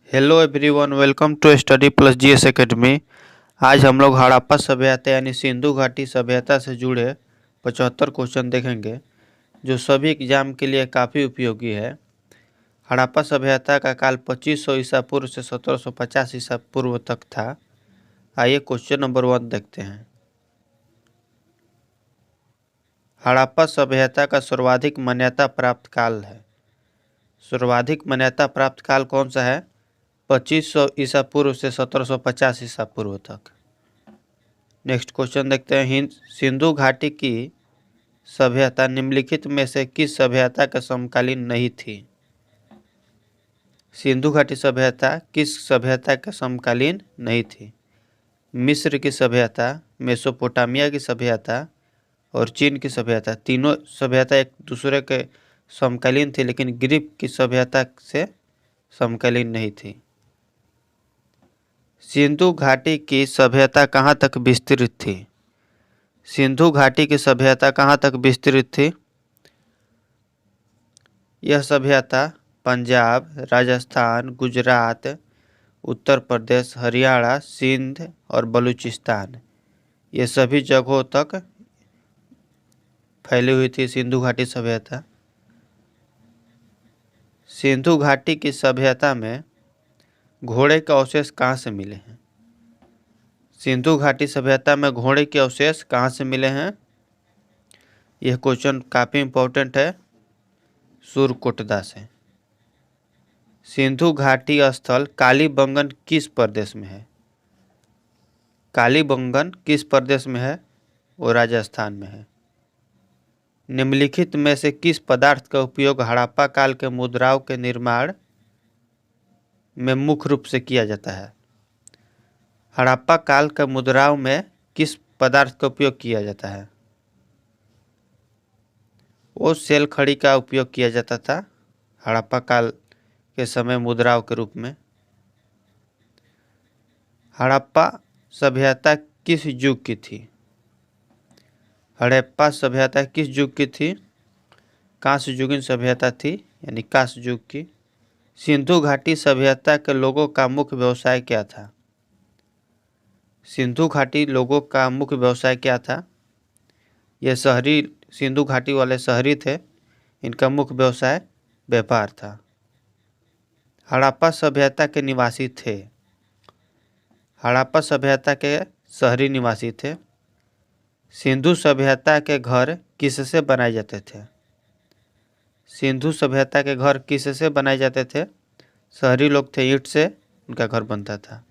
Hello everyone, welcome to Study Plus GS Academy. आज हम लोग हड़प्पा सभ्यता यानी सिंधु घाटी सभ्यता से जुड़े 75 क्वेश्चन देखेंगे जो सभी एग्जाम के लिए काफ़ी उपयोगी है। हड़प्पा सभ्यता का काल 2500 ईसा पूर्व से 1750 ईसा पूर्व तक था। आइए क्वेश्चन नंबर 1 देखते हैं। हड़प्पा सभ्यता का सर्वाधिक मान्यता प्राप्त काल है। सर्वाधिक मान्यता प्राप्त काल कौन सा है? 2500 ईसा पूर्व से 1750 ईसा पूर्व तक। नेक्स्ट क्वेश्चन देखते हैं। सिंधु घाटी की सभ्यता निम्नलिखित में से किस सभ्यता के समकालीन नहीं थी? सिंधु घाटी सभ्यता किस सभ्यता के समकालीन नहीं थी? मिस्र की सभ्यता, मेसोपोटामिया की सभ्यता और चीन की सभ्यता। तीनों सभ्यता एक दूसरे के समकालीन थी, लेकिन ग्रीक की सभ्यता से समकालीन नहीं थी। सिंधु घाटी की सभ्यता कहाँ तक विस्तृत थी? सिंधु घाटी की सभ्यता कहाँ तक विस्तृत थी? यह सभ्यता पंजाब, राजस्थान, गुजरात, उत्तर प्रदेश, हरियाणा, सिंध और बलूचिस्तान, ये सभी जगहों तक फैली हुई थी सिंधु घाटी सभ्यता। सिंधु घाटी की सभ्यता में घोड़े के अवशेष कहाँ से मिले हैं? सिंधु घाटी सभ्यता में घोड़े के अवशेष कहाँ से मिले हैं? यह क्वेश्चन काफ़ी इम्पोर्टेंट है, सुरकोटदा से। सिंधु घाटी स्थल कालीबंगन किस प्रदेश में है? कालीबंगन किस प्रदेश में है? वो राजस्थान में है। निम्नलिखित में से किस पदार्थ का उपयोग हड़प्पा काल के मुद्राओं के निर्माण में मुख्य रूप से किया जाता है? हड़प्पा काल के मुद्राओं में किस पदार्थ का उपयोग किया जाता है? वो सेल खड़ी का उपयोग किया जाता था हड़प्पा काल के समय मुद्राओं के रूप में। हड़प्पा सभ्यता किस युग की थी? हड़प्पा सभ्यता किस युग की थी? कांस्य युगीन सभ्यता थी, यानी कांस्य युग की। सिंधु घाटी सभ्यता के लोगों का मुख्य व्यवसाय क्या था? सिंधु घाटी लोगों का मुख्य व्यवसाय क्या था? यह शहरी, सिंधु घाटी वाले शहरी थे, इनका मुख्य व्यवसाय व्यापार था। हड़प्पा सभ्यता के निवासी थे। हड़प्पा सभ्यता के शहरी निवासी थे। सिंधु सभ्यता के घर किससे बनाए जाते थे? सिंधु सभ्यता के घर किससे बनाए जाते थे? शहरी लोग थे, ईंट से उनका घर बनता था।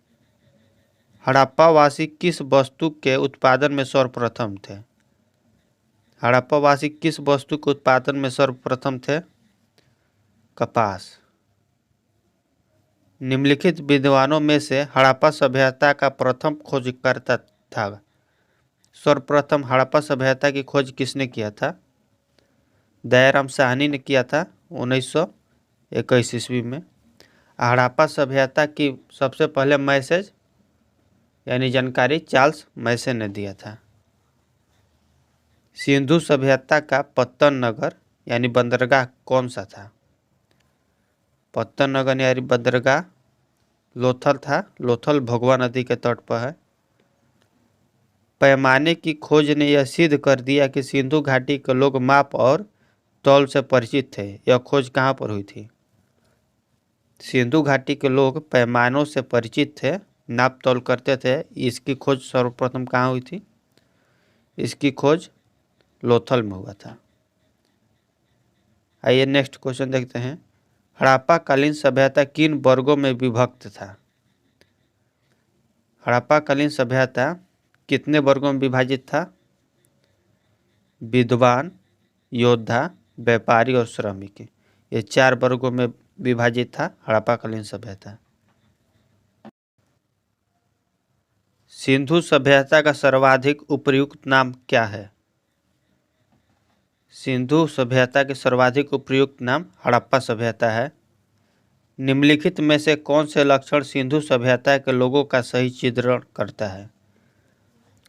हड़प्पा वासी किस वस्तु के उत्पादन में सर्वप्रथम थे? हड़प्पा वासी किस वस्तु के उत्पादन में सर्वप्रथम थे? कपास। निम्नलिखित विद्वानों में से हड़प्पा सभ्यता का प्रथम खोजकर्ता था। सर्वप्रथम हड़प्पा सभ्यता की खोज किसने किया था? दयाराम साहनी ने किया था 1921 ईस्वी में। हड़प्पा सभ्यता की सबसे पहले मैसेज यानी जानकारी चार्ल्स मैसे ने दिया था। सिंधु सभ्यता का पत्तन नगर यानी बंदरगाह कौन सा था? पत्तन नगर यानी बंदरगाह लोथल था। लोथल भगवा नदी के तट पर है। पैमाने की खोज ने यह सिद्ध कर दिया कि सिंधु घाटी के लोग माप और तौल से परिचित थे। यह खोज कहाँ पर हुई थी? सिंधु घाटी के लोग पैमानों से परिचित थे, नाप तौल करते थे। इसकी खोज सर्वप्रथम कहाँ हुई थी? इसकी खोज लोथल में हुआ था। आइए नेक्स्ट क्वेश्चन देखते हैं। हड़प्पा कालीन सभ्यता किन वर्गों में विभक्त था? हड़प्पा कालीन सभ्यता कितने वर्गों में विभाजित था? विद्वान, योद्धा, व्यापारी और श्रमिक, ये 4 वर्गों में विभाजित था हड़प्पा कालीन सभ्यता। सिंधु सभ्यता का सर्वाधिक उपयुक्त नाम क्या है? सिंधु सभ्यता के सर्वाधिक उपयुक्त नाम हड़प्पा सभ्यता है। निम्नलिखित में से कौन से लक्षण सिंधु सभ्यता के लोगों का सही चित्रण करता है?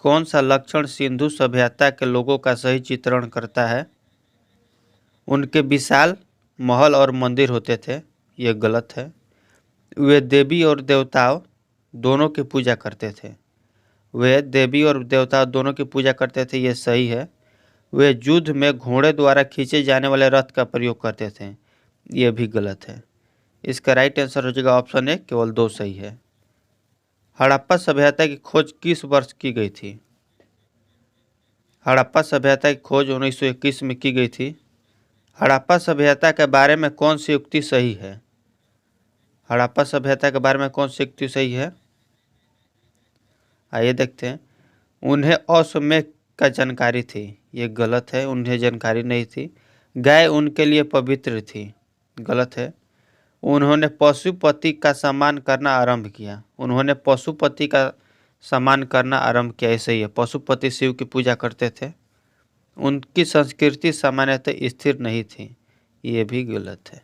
कौन सा लक्षण सिंधु सभ्यता के लोगों का सही चित्रण करता है? उनके विशाल महल और मंदिर होते थे, ये गलत है। वे देवी और देवताओं दोनों की पूजा करते थे। वे देवी और देवता दोनों की पूजा करते थे, ये सही है। वे युद्ध में घोड़े द्वारा खींचे जाने वाले रथ का प्रयोग करते थे, ये भी गलत है। इसका राइट आंसर हो जाएगा ऑप्शन ए, केवल 2 सही है। हड़प्पा सभ्यता की खोज किस वर्ष की गई थी? हड़प्पा सभ्यता की खोज 1921 में की गई थी। हड़प्पा सभ्यता के बारे में कौन सी युक्ति सही है? हड़प्पा सभ्यता के बारे में कौन सी युक्ति सही है? आइए देखते हैं। उन्हें अश्वमेध का जानकारी थी, ये गलत है। उन्हें जानकारी नहीं थी। गाय उनके लिए पवित्र थी, गलत है। उन्होंने पशुपति का सम्मान करना आरंभ किया, उन्होंने पशुपति का सम्मान करना आरंभ किया, ऐसे ही है। पशुपति शिव की पूजा करते थे। उनकी संस्कृति सामान्यतः स्थिर नहीं थी, ये भी गलत है।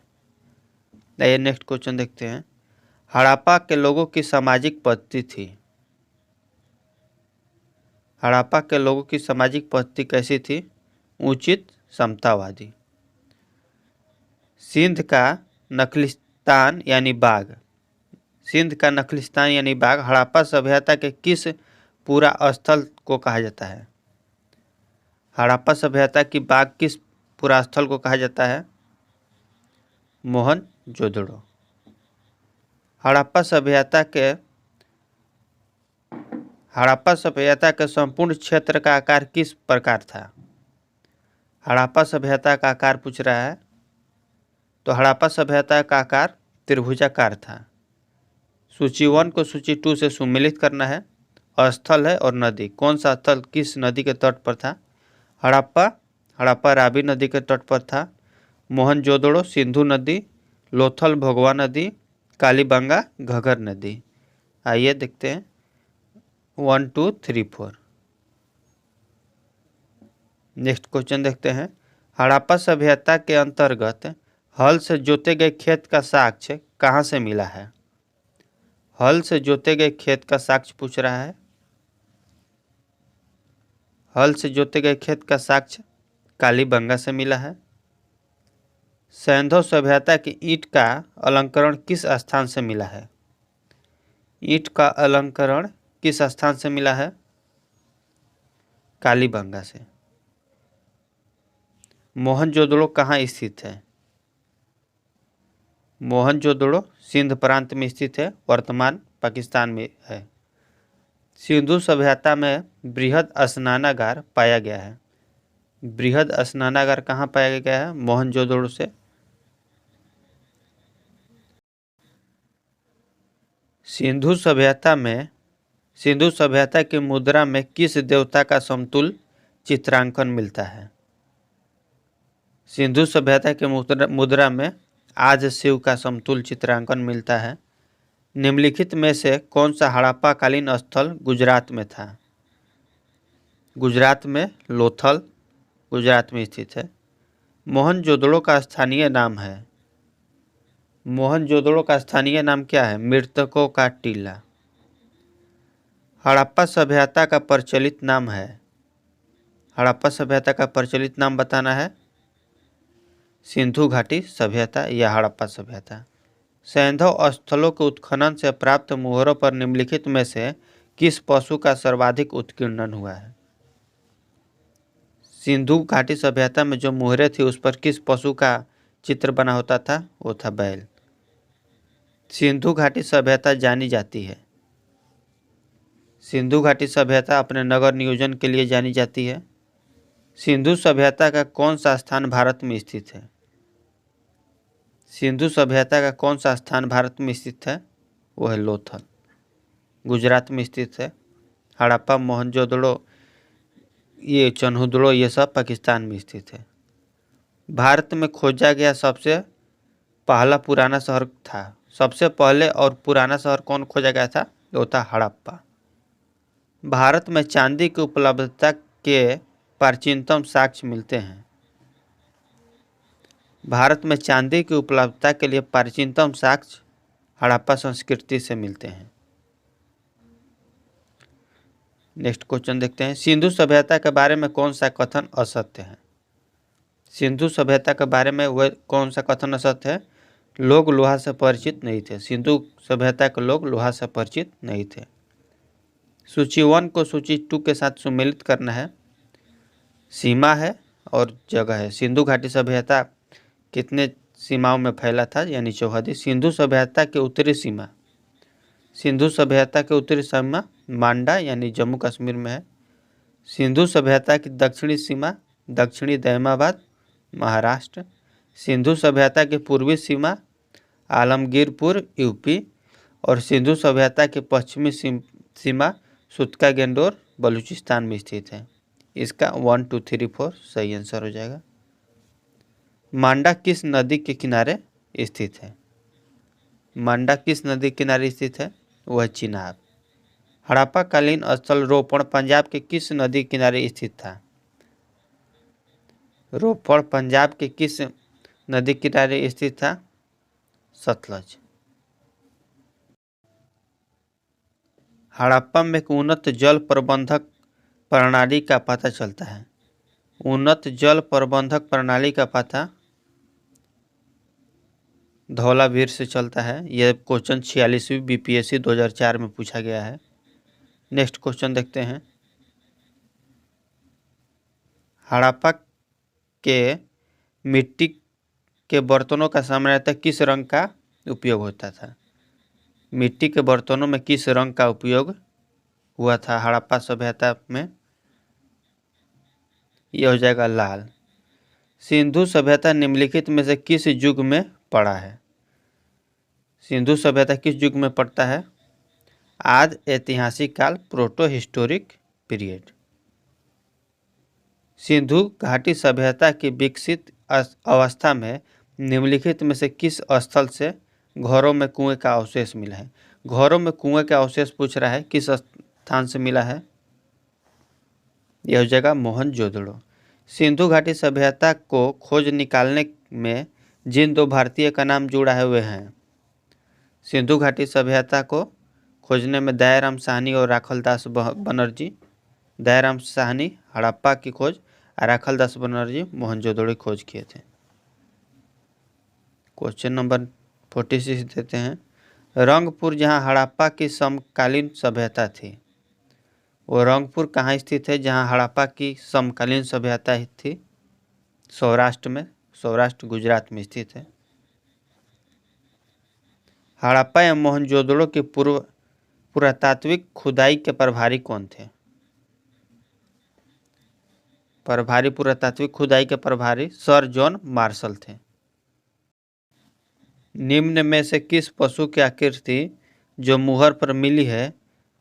आइए नेक्स्ट क्वेश्चन देखते हैं। हड़प्पा के लोगों की सामाजिक पद्धति थी। हड़प्पा के लोगों की सामाजिक पद्धति कैसी थी? उचित, समतावादी। सिंध का नखलिस्तान यानी बाग, सिंध का नखलिस्तान यानी बाग हड़प्पा सभ्यता के किस पूरा स्थल को कहा जाता है? हड़प्पा सभ्यता की बाग किस पूरा स्थल को कहा जाता है? मोहनजोदड़ो। हड़प्पा सभ्यता के संपूर्ण क्षेत्र का आकार किस प्रकार था? हड़प्पा सभ्यता का आकार पूछ रहा है, तो हड़प्पा सभ्यता का आकार त्रिभुजाकार था। सूची 1 को सूची 2 से सुमेलित करना है। स्थल है और नदी, कौन सा स्थल किस नदी के तट पर था? हड़प्पा रावी नदी के तट पर था। मोहनजोदड़ो सिंधु नदी, लोथल भोगवा नदी, कालीबंगा घगर नदी। आइए देखते हैं 1 2 3 4। नेक्स्ट क्वेश्चन देखते हैं। हड़प्पा सभ्यता के अंतर्गत हल से जोते गए खेत का साक्ष्य कहाँ से मिला है? हल से जोते गए खेत का साक्ष्य पूछ रहा है। हल से जोते गए खेत का साक्ष्य कालीबंगा से मिला है। सैंधव सभ्यता की ईंट का अलंकरण किस स्थान से मिला है? ईंट का अलंकरण किस स्थान से मिला है? कालीबंगा से। मोहनजोदड़ो कहाँ स्थित है? मोहनजोदड़ो सिंध प्रांत में स्थित है, वर्तमान पाकिस्तान में है। सिंधु सभ्यता में बृहद स्नानागार पाया गया है। बृहद स्नानागार कहाँ पाया गया है? मोहनजोदड़ो से। सिंधु सभ्यता की मुद्रा में किस देवता का समतुल चित्रांकन मिलता है? सिंधु सभ्यता के मुद्रा में आज शिव का समतुल चित्रांकन मिलता है। निम्नलिखित में से कौन सा हड़प्पा कालीन स्थल गुजरात में था? गुजरात में लोथल गुजरात में स्थित है। मोहनजोदड़ो का स्थानीय नाम है। मोहनजोदड़ो का स्थानीय नाम क्या है? मृतकों का टीला। हड़प्पा सभ्यता का प्रचलित नाम है। हड़प्पा सभ्यता का प्रचलित नाम बताना है। सिंधु घाटी सभ्यता या हड़प्पा सभ्यता। सैंधव स्थलों के उत्खनन से प्राप्त मुहरों पर निम्नलिखित में से किस पशु का सर्वाधिक उत्कीर्णन हुआ है? सिंधु घाटी सभ्यता में जो मुहरें थी उस पर किस पशु का चित्र बना होता था? वो था बैल। सिंधु घाटी सभ्यता जानी जाती है। सिंधु घाटी सभ्यता अपने नगर नियोजन के लिए जानी जाती है। सिंधु सभ्यता का कौन सा स्थान भारत में स्थित है? सिंधु सभ्यता का कौन सा स्थान भारत में स्थित है? वो है लोथल, गुजरात में स्थित है। हड़प्पा, मोहनजोदड़ो, ये चन्हुदड़ो, ये सब पाकिस्तान में स्थित है। भारत में खोजा गया सबसे पहला पुराना शहर था। सबसे पहले और पुराना शहर कौन खोजा गया था? वो था हड़प्पा। भारत में चांदी की उपलब्धता के प्राचीनतम साक्ष्य मिलते हैं। भारत में चांदी की उपलब्धता के लिए प्राचीनतम साक्ष्य हड़प्पा संस्कृति से मिलते हैं। नेक्स्ट क्वेश्चन देखते हैं। सिंधु सभ्यता के बारे में कौन सा कथन असत्य है? सिंधु सभ्यता के बारे में वह कौन सा कथन असत्य है? लोग लोहा से परिचित नहीं थे। सिंधु सभ्यता के लोग लोहा से परिचित नहीं थे। सूची 1 को सूची 2 के साथ सुमेलित करना है। सीमा है और जगह है। सिंधु घाटी सभ्यता कितने सीमाओं में फैला था, यानी चौहदी। सिंधु सभ्यता की उत्तरी सीमा, सिंधु सभ्यता की उत्तरी सीमा मांडा यानी जम्मू कश्मीर में है। सिंधु सभ्यता की दक्षिणी सीमा दक्षिणी दैमाबाद महाराष्ट्र। सिंधु सभ्यता की पूर्वी सीमा आलमगीरपुर यूपी। और सिंधु सभ्यता की पश्चिमी सीमा सुतका गेंडोर बलूचिस्तान में स्थित है। इसका 1 2 3 4 सही आंसर हो जाएगा। मांडा किस नदी के किनारे स्थित है? मांडा किस नदी के किनारे स्थित है? वह चिनाब। हड़प्पा कालीन स्थल रोपड़ पंजाब के किस नदी किनारे स्थित था? रोपड़ पंजाब के किस नदी किनारे स्थित था? सतलज। हड़प्पा में एक उन्नत जल प्रबंधक प्रणाली का पता चलता है। उन्नत जल प्रबंधक प्रणाली का पता धौलावीर से चलता है। यह क्वेश्चन 46वीं बीपीएससी 2004 में पूछा गया है। नेक्स्ट क्वेश्चन देखते हैं। हड़प्पा के मिट्टी के बर्तनों का सामान्यतः किस रंग का उपयोग होता था? मिट्टी के बर्तनों में किस रंग का उपयोग हुआ था हड़प्पा सभ्यता में? यह हो जाएगा लाल। सिंधु सभ्यता निम्नलिखित में से किस युग में पड़ा है? सिंधु सभ्यता किस युग में पड़ता है? आदि ऐतिहासिक काल प्रोटो हिस्टोरिक पीरियड। सिंधु घाटी सभ्यता की विकसित अवस्था में निम्नलिखित में से किस स्थल से घरों में कुएं का अवशेष मिला है? घरों में कुएं का अवशेष पूछ रहा है, किस स्थान से मिला है? यह हो जाएगा मोहनजोदड़ो। सिंधु घाटी सभ्यता को खोज निकालने में जिन दो भारतीय का नाम जुड़ा है वे हैं। सिंधु घाटी सभ्यता को खोजने में दयाराम साहनी और राखलदास बनर्जी। दयाराम साहनी हड़प्पा की खोज, राखलदास बनर्जी मोहनजोदड़ो की खोज किए थे। क्वेश्चन नंबर 46 देते हैं। रंगपुर जहां हड़प्पा की समकालीन सभ्यता थी, वो रंगपुर कहाँ स्थित है जहां हड़प्पा की समकालीन सभ्यता थी? सौराष्ट्र में, सौराष्ट्र गुजरात में स्थित है। हड़प्पा एवं मोहनजोदड़ो की पुरातात्विक खुदाई के प्रभारी कौन थे? प्रभारी पुरातात्विक खुदाई के प्रभारी सर जॉन मार्शल थे। निम्न में से किस पशु की आकृति जो मुहर पर मिली है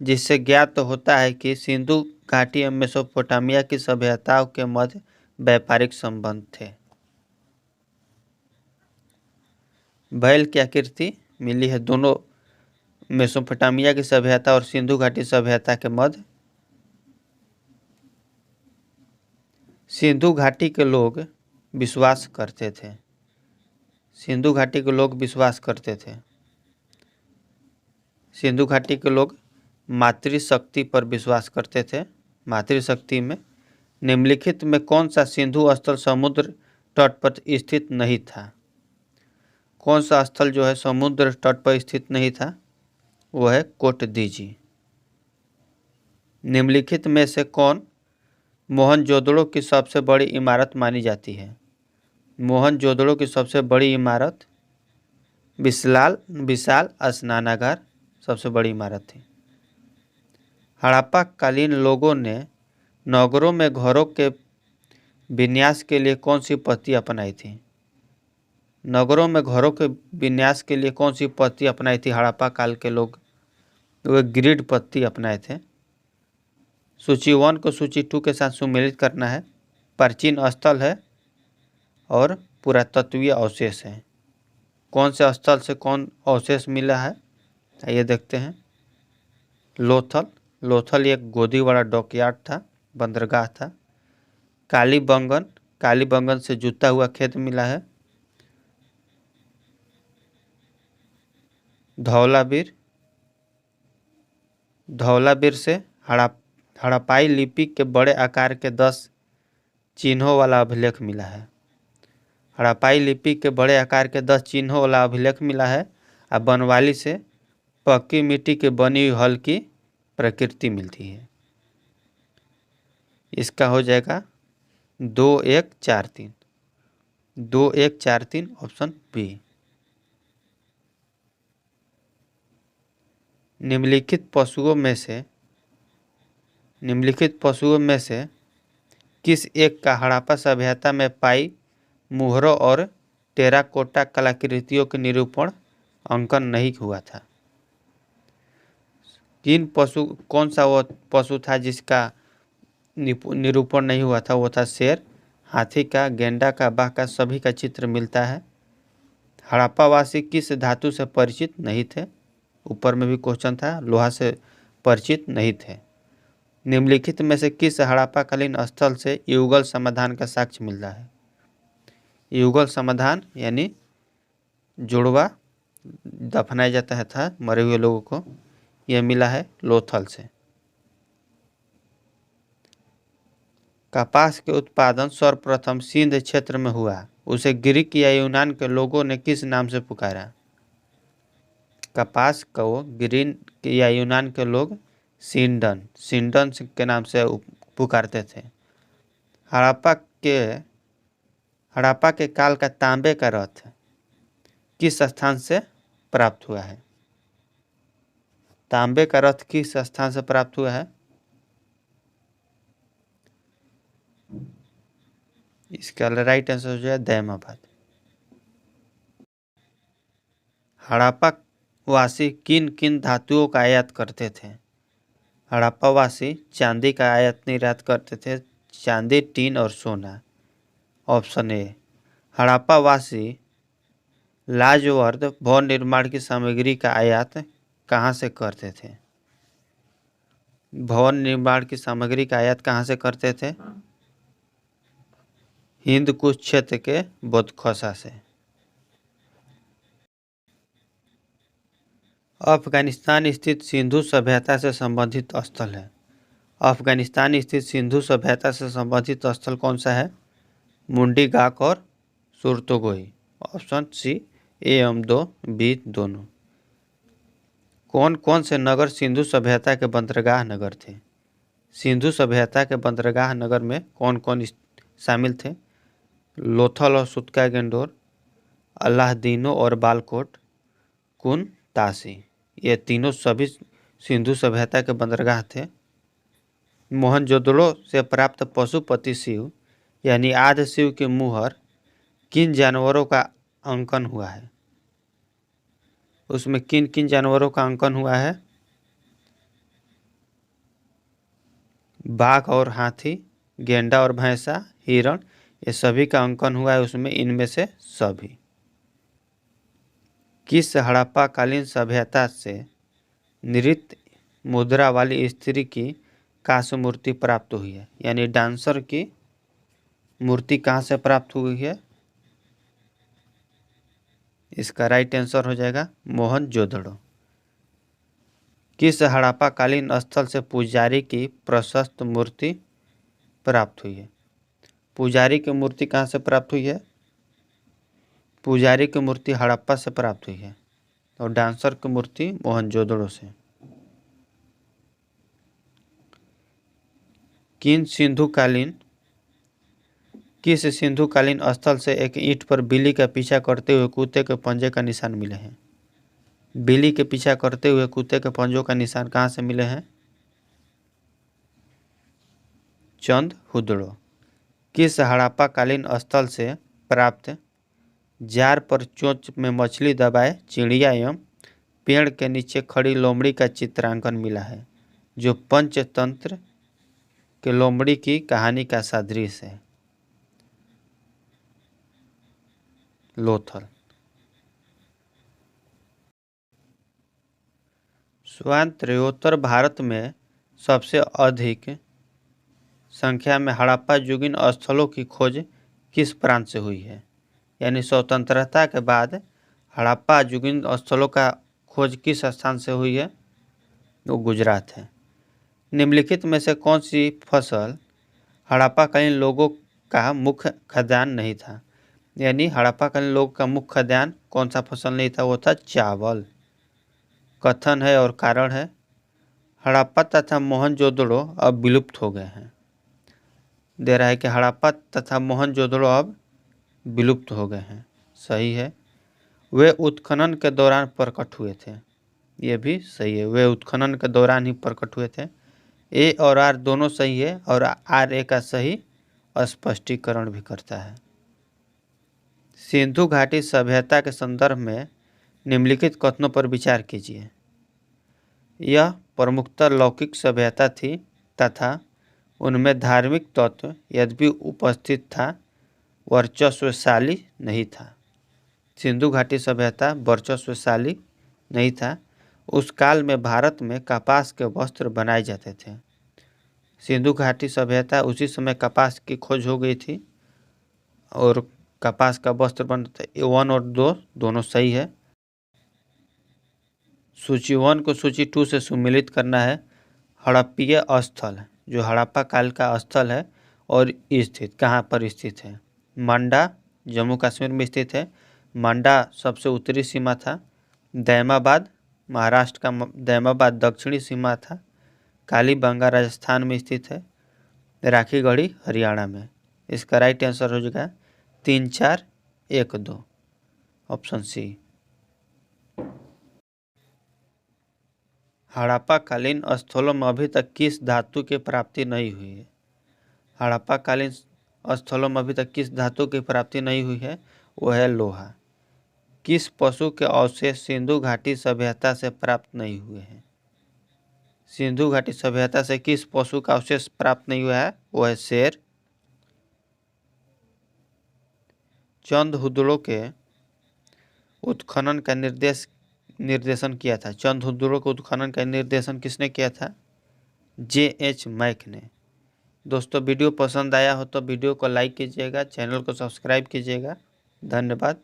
जिससे ज्ञात होता है कि सिंधु घाटी एवं मेसोपोटामिया की सभ्यताओं के मध्य व्यापारिक संबंध थे? बैल की आकृति मिली है दोनों मेसोपोटामिया की सभ्यता और सिंधु घाटी सभ्यता के मध्य। सिंधु घाटी के लोग विश्वास करते थे। सिंधु घाटी के लोग विश्वास करते थे। सिंधु घाटी के लोग मातृशक्ति पर विश्वास करते थे। मातृशक्ति में निम्नलिखित में कौन सा सिंधु स्थल समुद्र तट पर स्थित नहीं था? कौन सा स्थल जो है समुद्र तट पर स्थित नहीं था? वो है कोटदीजी। निम्नलिखित में से कौन मोहनजोदड़ो की सबसे बड़ी इमारत मानी जाती है? मोहनजोदड़ो की सबसे बड़ी इमारत विशाल स्नानागार सबसे बड़ी इमारत थी। हड़प्पा कालीन लोगों ने नगरों में घरों के विन्यास के लिए कौन सी पद्धति अपनाई थी? नगरों में घरों के विन्यास के लिए कौन सी पद्धति अपनाई थी हड़प्पा काल के लोग? वे ग्रिड पद्धति अपनाए थे। सूची 1 को सूची 2 के साथ सुमेलित करना है। प्राचीन स्थल है और पुरातत्वीय अवशेष है। कौन से स्थल से कौन अवशेष मिला है आइए देखते हैं। लोथल, लोथल एक गोदीवाड़ा डॉकयार्ड था, बंदरगाह था। कालीबंगन, कालीबंगन से जुता हुआ खेत मिला है। धौलावीर, धौलावीर से हड़प्पाई लिपि के बड़े आकार के 10 चिन्हों वाला अभिलेख मिला है। हड़प्पाई लिपि के बड़े आकार के 10 चिन्हों वाला अभिलेख मिला है और बनवाली से पक्की मिट्टी के बनी हुई हल की प्रकृति मिलती है। इसका हो जाएगा 2143, 2143 ऑप्शन बी। निम्नलिखित पशुओं में से किस एक का हड़प्पा सभ्यता में पाई मुहरों और टेराकोटा कलाकृतियों के निरूपण अंकन नहीं हुआ था? कौन सा वो पशु था जिसका निरूपण नहीं हुआ था? वो था शेर, हाथी का, गेंडा का, बाघ का, सभी का चित्र मिलता है। हड़प्पावासी किस धातु से परिचित नहीं थे? ऊपर में भी क्वेश्चन था, लोहा से परिचित नहीं थे। निम्नलिखित में से किस हड़प्पाकालीन स्थल से युगल समाधान का साक्ष्य मिलता है? युगल समाधान यानी जुड़वा दफनाया जाता था मरे हुए लोगों को, यह मिला है लोथल से। कपास के उत्पादन सर्वप्रथम सिंध क्षेत्र में हुआ, उसे ग्रीक या यूनान के लोगों ने किस नाम से पुकारा? कपास को ग्रीक या यूनान के लोग सिंडन के नाम से पुकारते थे। हड़प्पा के काल का तांबे का रथ किस स्थान से प्राप्त हुआ है? तांबे का रथ किस स्थान से प्राप्त हुआ है? इसका राइट आंसर हो जाए दैमाबाद। हड़प्पा वासी किन किन धातुओं का आयात करते थे? हड़प्पा वासी चांदी का आयात निर्यात करते थे, चांदी, टीन और सोना। Option A. हड़प्पा वासी लाजवर्द भवन निर्माण की सामग्री का आयात कहाँ से करते थे? भवन निर्माण की सामग्री का आयात कहाँ से करते थे? हिंद कुश क्षेत्र के बदखसा से। अफगानिस्तान स्थित सिंधु सभ्यता से संबंधित स्थल है। अफगानिस्तान स्थित सिंधु सभ्यता से संबंधित स्थल कौन सा है? मुंडी गाक और सुरतोगोई। ऑप्शन सी, ए एवं 2, बी दोनों। कौन कौन से नगर सिंधु सभ्यता के बंदरगाह नगर थे? सिंधु सभ्यता के बंदरगाह नगर में कौन कौन शामिल थे? लोथल और सुत्का गेंडोर, अलाहदीनो और बालकोट, कुन तासी। ये तीनों सभी सिंधु सभ्यता के बंदरगाह थे। मोहनजोदड़ो से प्राप्त पशुपति शिव यानी आदि शिव की मुहर किन जानवरों का अंकन हुआ है? उसमें किन किन जानवरों का अंकन हुआ है? बाघ और हाथी, गेंडा और भैंसा, हिरण, ये सभी का अंकन हुआ है उसमें, इनमें से सभी। किस हड़प्पाकालीन सभ्यता से नृत्य मुद्रा वाली स्त्री की कांस्य मूर्ति प्राप्त हुई है? यानी डांसर की मूर्ति कहाँ से प्राप्त हुई है? इसका राइट आंसर हो जाएगा मोहनजोदड़ो। किस हड़प्पाकालीन स्थल से पुजारी की प्रशस्त मूर्ति प्राप्त हुई है? पुजारी की मूर्ति कहाँ से प्राप्त हुई है? पुजारी की मूर्ति हड़प्पा से प्राप्त हुई है और डांसर की मूर्ति मोहनजोदड़ो से। किस सिंधुकालीन स्थल से एक ईंट पर बिल्ली का पीछा करते हुए कुत्ते के पंजे का निशान मिले हैं? बिल्ली के पीछा करते हुए कुत्ते के पंजों का निशान कहाँ से मिले हैं? चंद हुदड़ो। किस हड़प्पाकालीन स्थल से प्राप्त जार पर चोंच में मछली दबाए चिड़िया एवं पेड़ के नीचे खड़ी लोमड़ी का चित्रांकन मिला है, जो पंचतंत्र के लोमड़ी की कहानी का सदृश है? लोथल। स्वायत्तरोत्तर भारत में सबसे अधिक संख्या में हड़प्पा युगीन स्थलों की खोज किस प्रांत से हुई है? यानी स्वतंत्रता के बाद हड़प्पा युगीन स्थलों का खोज किस स्थान से हुई है? वो गुजरात है। निम्नलिखित में से कौन सी फसल हड़प्पाकालीन लोगों का मुख्य खाद्यान्न नहीं था? यानी हड़प्पाकालीन लोगों का मुख्य खाद्यान्न कौन सा फसल नहीं था, वो था चावल। कथन है और कारण है, हड़प्पा तथा मोहनजोदड़ो अब विलुप्त हो गए हैं। दे रहा है कि हड़प्पा तथा मोहनजोदड़ो अब विलुप्त हो गए हैं, सही है। वे उत्खनन के दौरान प्रकट हुए थे, ये भी सही है, वे उत्खनन के दौरान ही प्रकट हुए थे। ए और आर दोनों सही है और आर ए का सही स्पष्टीकरण भी करता है। सिंधु घाटी सभ्यता के संदर्भ में निम्नलिखित कथनों पर विचार कीजिए। यह प्रमुखतः लौकिक सभ्यता थी तथा उनमें धार्मिक तत्व यद्यपि उपस्थित था, वर्चस्वशाली नहीं था। सिंधु घाटी सभ्यता वर्चस्वशाली नहीं था। उस काल में भारत में कपास के वस्त्र बनाए जाते थे। सिंधु घाटी सभ्यता उसी समय कपास की खोज हो गई थी और कपास का वस्त्र बनता था। 1 और 2 दोनों सही है। सूची 1 को सूची 2 से सुमिलित करना है। हड़प्पीय स्थल, जो हड़प्पा काल का स्थल है और स्थित कहाँ पर स्थित है, मंडा जम्मू कश्मीर में स्थित है। मंडा सबसे उत्तरी सीमा था। दैमाबाद महाराष्ट्र का दैमाबाद दक्षिणी सीमा था। कालीबंगा राजस्थान में स्थित है। राखीगढ़ी हरियाणा में। इसका राइट आंसर हो जाएगा 3, 4, 1, 2 ऑप्शन सी। हड़प्पाकालीन स्थलों में अभी तक किस धातु की प्राप्ति नहीं हुई है? हड़प्पाकालीन स्थलों में अभी तक किस धातु की प्राप्ति नहीं हुई है? वो है लोहा। किस पशु के अवशेष सिंधु घाटी सभ्यता से प्राप्त नहीं हुए हैं? सिंधु घाटी सभ्यता से किस पशु का अवशेष प्राप्त नहीं हुआ है? वो है शेर। चंदहुदड़ो के उत्खनन का निर्देशन किया था। चंदहुदड़ो के उत्खनन का निर्देशन किसने किया था? J.H. मैक ने। दोस्तों वीडियो पसंद आया हो तो वीडियो को लाइक कीजिएगा, चैनल को सब्सक्राइब कीजिएगा। धन्यवाद।